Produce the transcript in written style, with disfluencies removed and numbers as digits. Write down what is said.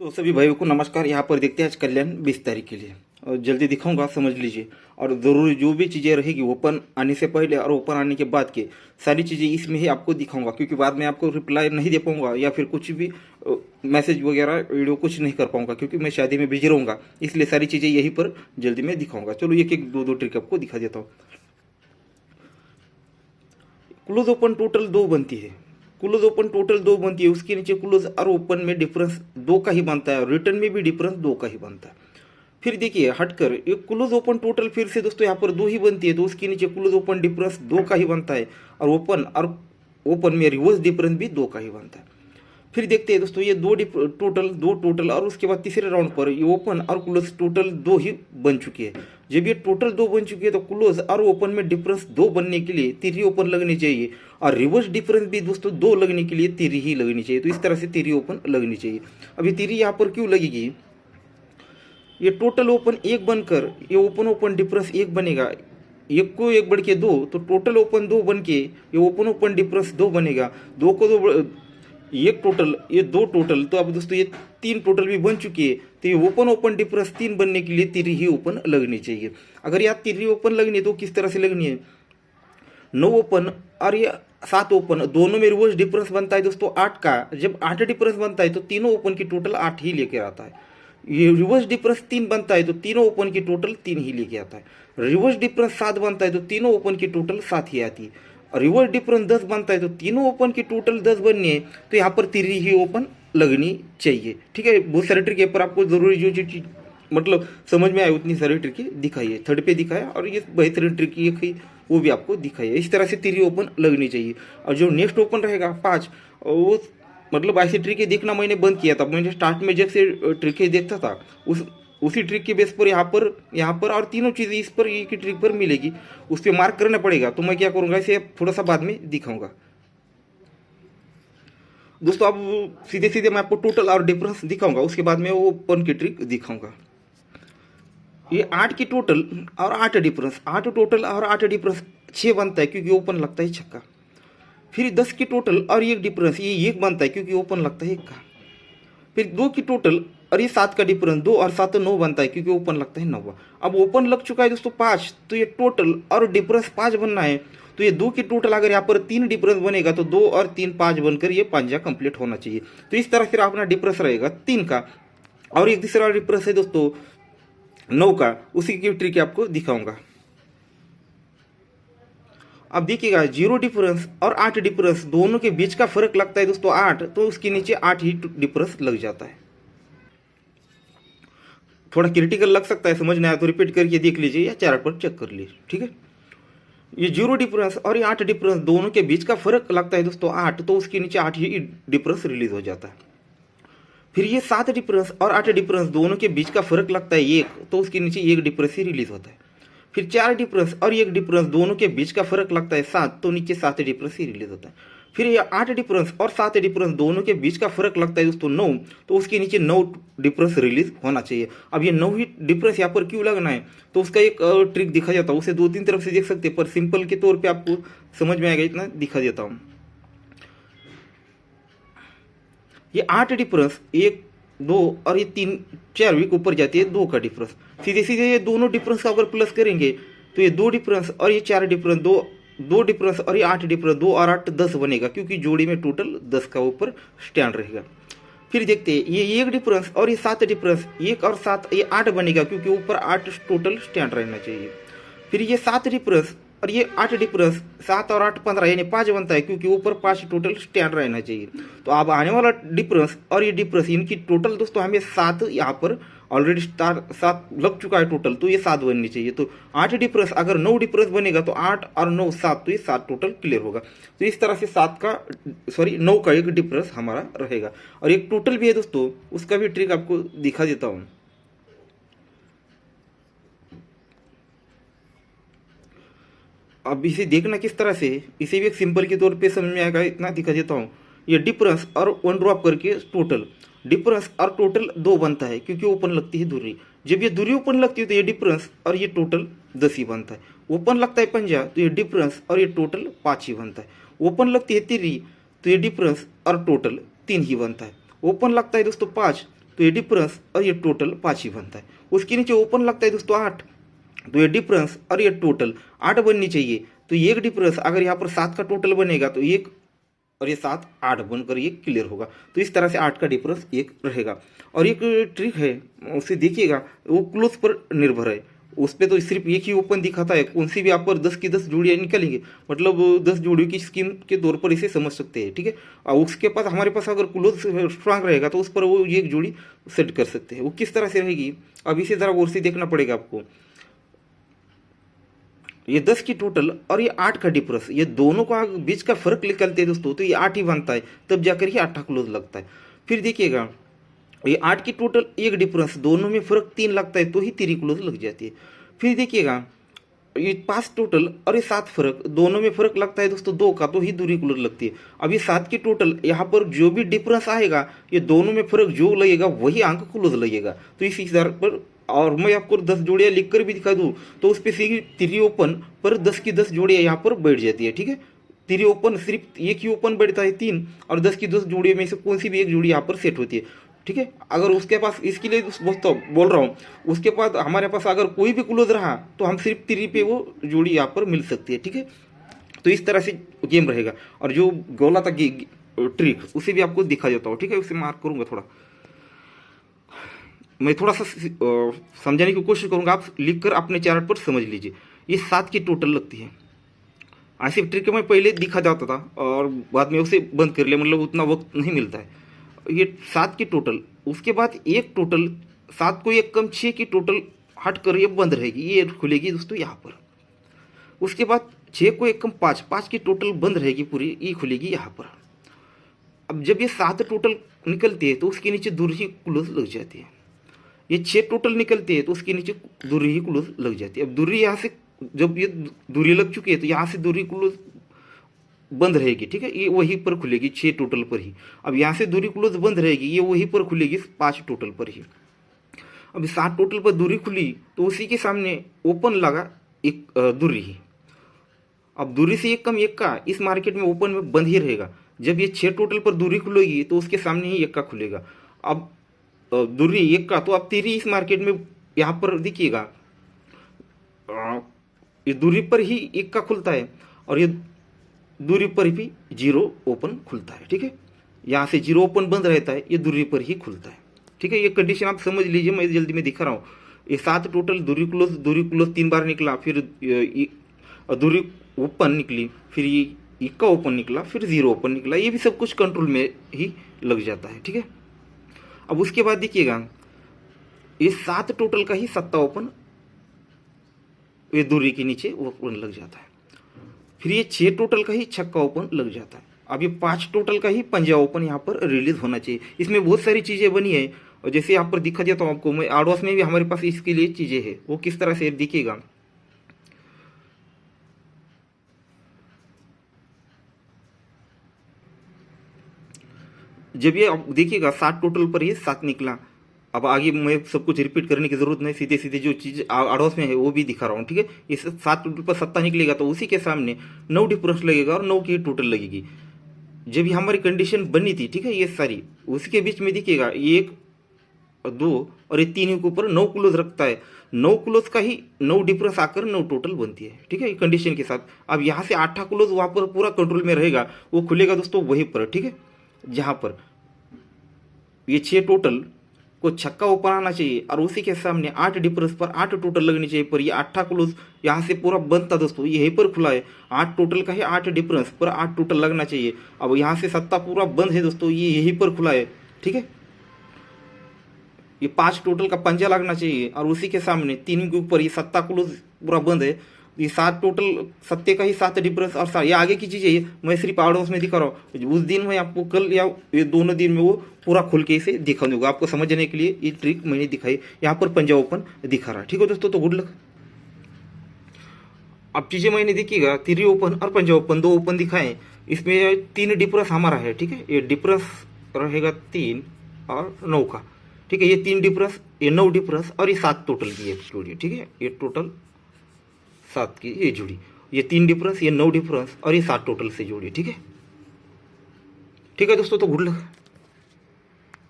तो सभी भाइयों को नमस्कार। यहाँ पर देखते हैं आज कल्याण 20 तारीख के लिए और जल्दी दिखाऊंगा, समझ लीजिए। और ज़रूरी जो भी चीज़ें रहेगी ओपन आने से पहले और ओपन आने के बाद के सारी चीज़ें इसमें ही आपको दिखाऊंगा, क्योंकि बाद में आपको रिप्लाई नहीं दे पाऊंगा या फिर कुछ भी मैसेज वगैरह वीडियो कुछ नहीं कर पाऊंगा, क्योंकि मैं शादी में बिजी रहूँगा। इसलिए सारी चीज़ें यहीं पर जल्दी में दिखाऊंगा। चलो एक एक दो ट्रिक आपको दिखा देता हूँ। क्लोज ओपन टोटल 2 बनती है। क्लोज ओपन टोटल 2 बनती है, उसके नीचे क्लोज और ओपन में डिफरेंस 2 का ही बनता है और रिटर्न में भी डिफरेंस 2 का ही बनता है। फिर देखिए हटकर एक क्लोज ओपन टोटल फिर से दोस्तों यहाँ पर 2 ही बनती है, तो उसके नीचे क्लोज ओपन डिफरेंस 2 का ही बनता है और ओपन में रिवर्स डिफरेंस भी 2 का ही बनता है। फिर देखते हैं दोस्तों ये दो टोटल और उसके बाद तीसरे राउंड पर ये ओपन और क्लोज टोटल 2 ही बन चुकी है। जब ये टोटल 2 बन चुकी है तो क्लोज और ओपन में डिफरेंस 2 बनने के लिए 3 ओपन लगनी चाहिए और रिवर्स डिफरेंस भी दोस्तों 2 लगने के लिए 3 ही लगनी चाहिए। तो इस तरह से 3 ओपन लगनी चाहिए। अभी 3 यहाँ पर क्यों लगेगी? ये टोटल ओपन 1 बनकर ये ओपन डिफरेंस 1 बनेगा, 1 को 1 बढ़ के 2, तो टोटल ओपन 2 बन के ये ओपन डिफरेंस 2 बनेगा। 2 को 2 एक टोटल, ये 2 टोटल, तो अब दोस्तों ये 3 टोटल भी बन चुकी है। तो ये ओपन डिफरेंस 3 बनने के लिए 3 ही ओपन लगनी चाहिए। अगर यहाँ 3 ओपन लगनी है तो किस तरह से लगनी है? 9 ओपन और ये 7 ओपन दोनों में रिवर्स डिफरेंस बनता है दोस्तों 8 का। जब 8 डिफरेंस बनता है तो तीनों ओपन की टोटल 8 ही लेके आता है। ये रिवर्स डिफरेंस 3 बनता है तो तीनों ओपन की टोटल 3 ही लेके आता है। रिवर्स डिफरेंस 7 बनता है तो तीनों ओपन की टोटल 7 ही आती है। रिवर्स डिफरेंस 10 बनता है तो तीनों ओपन की टोटल 10 बननी है, तो यहाँ पर 3 ही ओपन लगनी चाहिए। ठीक है, बहुत सारे ट्रिक है पर आपको जरूरी जो चीज मतलब समझ में आए उतनी सारी ट्रिक दिखाई है। थर्ड पे दिखाया और ये बेहतरीन ट्रिक ये है वो भी आपको दिखाई है। इस तरह से 3 ओपन लगनी चाहिए। और जो नेक्स्ट ओपन रहेगा 5, वो मतलब ऐसी ट्रिक देखना मैंने बंद किया था। मैंने स्टार्ट में जब से ट्रिक देखता था उसी ट्रिक के बेस पर यहाँ पर और तीनों चीज़ें इस पर एक ही ट्रिक पर मिलेगी, उस पर मार्क करना पड़ेगा। तो मैं क्या करूँगा, इसे थोड़ा सा बाद में दिखाऊंगा दोस्तों। अब सीधे सीधे मैं आपको टोटल और डिफरेंस दिखाऊंगा, उसके बाद में वो ओपन की ट्रिक दिखाऊंगा। ये 8 की टोटल और 8 डिफरेंस, 8 टोटल और 8 डिफरेंस 6 बनता है क्योंकि ओपन लगता है छक्का। फिर 10 की टोटल और 1 डिफरेंस, ये 1 बनता है क्योंकि ओपन लगता है 1 का। फिर 2 की टोटल और ये 7 का डिफरेंस, 2 और 7 9 बनता है क्योंकि ओपन लगता है 9। अब ओपन लग चुका है दोस्तों 5, तो ये टोटल और डिफरेंस 5 बनना है। तो ये 2 की टोटल अगर यहाँ पर 3 डिफरेंस बनेगा तो 2 और 3 5 बनकर ये पंजा कंप्लीट होना चाहिए। तो इस तरह फिर अपना डिफरेंस रहेगा 3 का। और एक दूसरा डिफरेंस है दोस्तों 9 का, उसी की ट्रिक आपको दिखाऊंगा। अब देखिएगा 0 डिफरेंस और 8 डिफरेंस दोनों के बीच का फर्क लगता है दोस्तों 8, तो उसके नीचे 8 ही डिफरेंस लग जाता है। थोड़ा क्रिटिकल लग सकता है, समझ नहीं आया तो रिपीट करके देख लीजिए या चार्ट पर चेक कर लीजिए। ठीक है, ये 0 डिफरेंस और ये 8 डिफरेंस दोनों के बीच का फर्क लगता है दोस्तों 8, तो उसके नीचे 8 ही डिफरेंस रिलीज हो जाता है। फिर ये 7 डिफरेंस और 8 डिफरेंस दोनों के बीच का फर्क लगता है 1, तो उसके नीचे 1 डिफरेंस ही रिलीज होता है। फिर 4 डिफरेंस और 1 डिफरेंस दोनों के बीच का फर्क लगता है 7, तो नीचे 7 डिफरेंस ही रिलीज होता है। फिर ये 8 डिफरेंस और 7 डिफरेंस दोनों के बीच का फर्क लगता है दोस्तों 9, तो उसके नीचे 9 डिफरेंस रिलीज होना चाहिए। अब ये 9 ही डिफरेंस यहाँ पर क्यों लगना है, तो उसका एक ट्रिक दिखा जाता है। उसे 2-3 तरफ से देख सकते हैं, पर सिंपल के तौर पर आपको समझ में आएगा इतना दिखा देता हूँ। ये 8 डिफरेंस 1 2 और ये 3 4 वीक ऊपर जाती है 2 का डिफरेंस। सीधे सीधे ये दोनों डिफरेंस का अगर प्लस करेंगे तो ये 2 डिफरेंस और ये 4 डिफरेंस, 2 डिफरेंस और ये 8 डिफरेंस, 2 और 8 10 बनेगा, क्योंकि जोड़ी में टोटल 10 का ऊपर स्टैंड रहेगा। फिर देखते हैं ये 1 डिफरेंस और ये 7 डिफरेंस, 1 और 7 ये 8 बनेगा, क्योंकि ऊपर 8 टोटल स्टैंड रहना चाहिए। फिर ये 7 डिफरेंस और ये 8 डिफरेंस, 7 और 8 15 यानी 5 बनता है, क्योंकि ऊपर 5 टोटल स्टैंड रहना चाहिए। तो अब आने वाला डिफरेंस और ये डिफरेंस इनकी टोटल दोस्तों हमें 7 यहाँ पर ऑलरेडी 7 लग चुका है टोटल, तो ये 7 बननी चाहिए। तो 8 डिफरेंस अगर 9 डिफरेंस बनेगा तो 8 और 9 7, तो ये 7 टोटल क्लियर होगा। तो इस तरह से 9 का एक डिफरेंस हमारा रहेगा। और एक टोटल भी है दोस्तों, उसका भी ट्रिक आपको दिखा देता हूँ। अब इसे देखना किस तरह से, इसे भी एक सिंपल के तौर पे समझ में आएगा, इतना दिखा देता हूँ। ये डिफरेंस और 1 ड्रॉप करके टोटल, डिफरेंस और टोटल 2 बनता है क्योंकि ओपन लगती है दूरी। जब ये दूरी ओपन लगती है तो ये डिफरेंस और ये टोटल 10 ही बनता है। ओपन लगता है पंजा तो ये डिफरेंस और ये टोटल 5 ही बनता है। ओपन लगती है 3 तो ये डिफरेंस और टोटल 3 ही बनता है। ओपन लगता है दोस्तों 5 तो ये डिफरेंस और ये टोटल 5 ही बनता है। उसके नीचे ओपन लगता है दोस्तों 8, तो ये डिफरेंस और ये टोटल 8 बननी चाहिए। तो ये एक डिफरेंस अगर यहाँ पर 7 का टोटल बनेगा तो एक और ये 7 8 बनकर ये क्लियर होगा। तो इस तरह से 8 का डिफरेंस एक रहेगा। और एक ट्रिक है उसे देखिएगा, वो क्लोज पर निर्भर है, उस पर तो सिर्फ एक ही ओपन दिखाता है। कौन सी भी आप पर 10 की 10 जोड़ियाँ निकलेंगे, मतलब 10 जोड़ियों की स्कीम के तौर पर इसे समझ सकते हैं, ठीक है। और उसके पास हमारे पास अगर क्लोज स्ट्रांग रहेगा तो उस पर वो एक जोड़ी सेट कर सकते हैं। वो किस तरह से रहेगी अब इसे ज़रा गौर से देखना पड़ेगा आपको। ये 10 की टोटल और ये 8 का डिफरेंस, ये दोनों का बीच का फर्क निकलते हैं दोस्तों, तो ये 8 ही बनता है, तब जाकर ये 8 क्लोज लगता है। फिर देखिएगा ये 8 की टोटल एक डिफरेंस, दोनों में फर्क 3 लगता है तो ही 3 क्लोज लग जाती है। फिर देखिएगा ये 5 टोटल और ये 7 फर्क, दोनों में फर्क लगता है दोस्तों 2 का, तो ही दूरी क्लोज लगती है। अब ये 7 की टोटल, यहाँ पर जो भी डिफरेंस आएगा ये दोनों में फर्क जो लगेगा वही अंक क्लोज लगेगा। तो इस आधार पर, और मैं आपको 10 जोड़ियाँ लिख कर भी दिखा दूँ तो उस पर सिर्फ 3 ओपन पर 10 की 10 जोड़ियाँ यहाँ पर बैठ जाती है, ठीक है। 3 ओपन, सिर्फ एक ही ओपन बैठता है 3, और 10 की 10 जोड़ियों में से कौन सी भी एक जोड़ी यहाँ पर सेट होती है, ठीक है। अगर उसके पास, इसके लिए दोस्तों बोल रहा हूँ, उसके पास हमारे पास अगर कोई भी क्लोज रहा तो हम सिर्फ 3 पे वो जोड़ी यहाँ पर मिल सकती है, ठीक है। तो इस तरह से गेम रहेगा। और जो गोला था ट्रिक, उसे भी आपको दिखा देता हूँ, ठीक है। उसे मार्क करूँगा थोड़ा, मैं थोड़ा सा समझाने की कोशिश करूंगा, आप लिखकर अपने चार्ट पर समझ लीजिए। ये 7 की टोटल लगती है। ऐसी ट्रिक मैं पहले दिखा जाता था और बाद में उसे बंद कर लिया, मतलब उतना वक्त नहीं मिलता है। ये 7 की टोटल, उसके बाद एक टोटल 7 को एक कम 6 की टोटल हट कर ये बंद रहेगी, ये खुलेगी दोस्तों यहाँ पर। उसके बाद 6 को एक कम 5, 5 की टोटल बंद रहेगी पूरी, ये खुलेगी यहाँ पर। अब जब ये 7 टोटल निकलती है तो उसके नीचे दूरी क्लोज लग जाती है। ये 6 टोटल निकलती है तो उसके नीचे दूरी ही क्लोज लग जाती है। अब दूरी यहाँ से, जब ये दूरी लग चुकी है तो यहाँ से दूरी क्लोज बंद रहेगी, ठीक है, ये वहीं पर खुलेगी 6 टोटल पर ही। अब यहाँ से दूरी क्लोज बंद रहेगी, ये वहीं पर खुलेगी 5 टोटल पर ही। अब 7 टोटल पर दूरी खुली तो उसी के सामने ओपन लगा एक दूरी ही। अब दूरी से एक कम एक का इस मार्केट में ओपन में बंद ही रहेगा। जब ये 6 टोटल पर दूरी खुलेगी तो उसके सामने ही एक का खुलेगा। अब दूरी एक का, तो अब 3 इस मार्केट में यहाँ पर देखिएगा, ये दूरी पर ही एक का खुलता है और ये दूरी पर भी 0 ओपन खुलता है, ठीक है। यहाँ से 0 ओपन बंद रहता है, ये दूरी पर ही खुलता है, ठीक है। ये कंडीशन आप समझ लीजिए, मैं जल्दी में दिखा रहा हूँ। ये 7 टोटल दूरी क्लोज 3 बार निकला, फिर दूरी ओपन निकली, फिर ये एक का ओपन निकला, फिर 0 ओपन निकला, ये भी सब कुछ कंट्रोल में ही लग जाता है, ठीक है। अब उसके बाद देखिएगा ये 7 टोटल का ही 7 ओपन ये दूरी के नीचे ओपन लग जाता है। फिर ये 6 टोटल का ही 6 ओपन लग जाता है। अब ये 5 टोटल का ही 5 ओपन यहाँ पर रिलीज होना चाहिए। इसमें बहुत सारी चीज़ें बनी है, और जैसे यहाँ पर दिखा देता हूँ आपको मैं, आडवास में भी हमारे पास इसके लिए चीज़ें हैं। वो किस तरह से दिखेगा, जब ये देखिएगा 7 टोटल पर ही 7 निकला। अब आगे मैं सब कुछ रिपीट करने की जरूरत नहीं, सीधे सीधे जो चीज़ आड़ोस में है वो भी दिखा रहा हूँ, ठीक है। इस 7 टोटल पर 7 निकलेगा तो उसी के सामने 9 डिफरेंस लगेगा और 9 की टोटल लगेगी। जब ये हमारी कंडीशन बनी थी, ठीक है, ये सारी उसी के बीच में दिखेगा 1 2 और ये 3 के ऊपर 9 क्लोज रखता है। 9 क्लोज का ही 9 डिफरेंस आकर 9 टोटल बनती है, ठीक है, कंडीशन के साथ। अब यहाँ से 8 क्लोज वहाँ पर पूरा कंट्रोल में रहेगा, वो खुलेगा दोस्तों वहीं पर, ठीक है, जहाँ पर ये 6 टोटल को छक्का ऊपर आना चाहिए और उसी के सामने 8 डिफरेंस पर 8 टोटल लगनी चाहिए। पर ये 8 क्लोज यहाँ से पूरा बंद था दोस्तों, ये यहीं पर खुला है। 8 टोटल का है, 8 डिफरेंस पर 8 टोटल लगना चाहिए। अब यहाँ से 7 पूरा बंद है दोस्तों, ये यहीं पर खुला है, ठीक है। ये 5 टोटल का पंजा लगना चाहिए और उसी के सामने 3 के ऊपर ये 7 क्लोज पूरा बंद है। ये 7 टोटल 7 का ही 7 डिफरेंस और ये आगे की चीज़ें मैं सिर्फ आड़ोस में दिखा रहा हूँ। उस दिन मैं आपको कल या ये दोनों दिन में वो पूरा खोल के इसे दिखा दूंगा आपको समझने के लिए। ये ट्रिक मैंने दिखाई, यहाँ पर पंजा ओपन दिखा रहा है, ठीक है दोस्तों। तो गुड लक। अब चीज़ें मैंने देखिएगा 3 ओपन और पंजा ओपन 2 ओपन दिखाए, इसमें 3 डिफरेंस हमारा है, ठीक है। ये डिफरेंस रहेगा 3 और 9 का, ठीक है। ये 3 डिफरेंस, ये 9 डिफरेंस और ये 7 टोटल की एक जोड़ी, ठीक है। ये टोटल 7 की ये जोड़ी, ये 3 डिफरेंस, ये 9 डिफरेंस और ये 7 टोटल से जोड़ी, ठीक है। ठीक है दोस्तों, तो गुड लक।